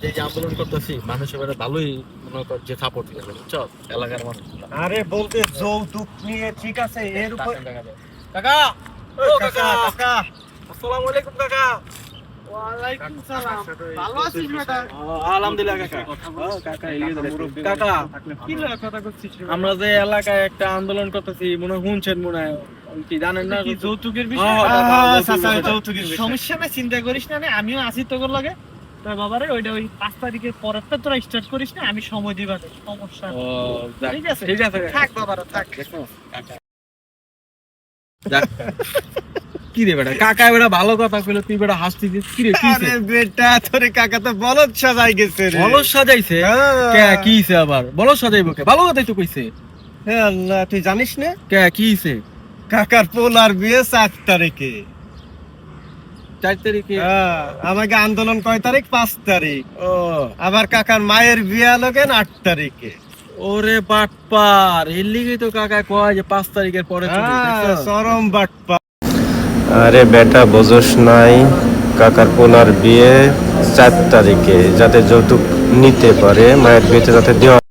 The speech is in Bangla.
এই যে আন্দোলন করতেছি মানুষের বেলা ভালোই মনে কর যে সাপোর্ট দিয়েছে বুঝছো এলাকার মানুষ। আরে বলতে যৌতুক নিয়ে ঠিক আছে এর উপর কাকা ও কাকা কাকা আসসালামু আলাইকুম কাকা। ওয়ালাইকুম সালাম। ভালো আছিস বেটা? আলহামদুলিল্লাহ কাকা। কাকা কাকা কি লয় কথা করছিস রে? আমরা যে এলাকায় একটা আন্দোলন করতেছি মনে হয় শুনছেন মনে হয় কি জানেন না কি যৌতুকের হ্যাঁ, বিষয়? হ্যাঁ, চাচা যৌতুকের বিষয়। সমস্যা নাই, চিন্তা করিস না, আমিও আছি তোর লগে। তোর বাবারে ওইটা ওই 5 তারিখের পরেরটা তোরা স্টার্ট করিস না, আমি সময় দিবা দে, সমস্যা নেই। ও যাক, ঠিক আছে ঠিক আছে থাক বাবারা থাক। যাক। কি রে বেটা কাকা বেটা ভালো কথা কইলো তুই বেটা হাসতিছিস কি রে কি আরে বেটা তোরে কাকা তো বলদ সাজাই গেছে রে বলদ সাজাইছে কে কি হইছে আবার বলদ সাজাইবো কে ভালো কথাই তো কইছে হে আল্লাহ তুই জানিস না কে কি হইছে কাকার পোলার বিয়ে 4 তারিখে 4 তারিখে আমাকে আন্দোলন কয় তারিখ 5 তারিখ ও আবার কাকার মায়ের বিয়ে লগেন 8 তারিখে ওরে বাটপার এর লিগেই তো কাকা কয় যে 5 তারিখের পরে চলে দেখছো? চরম বাটপা আরে বেটা বোঝস নাই, কাকার পোলার বিয়ে 4 তারিখে, যাতে যৌতুক নিতে পারে, মায়ের বিয়েতে যাতে দেওয়া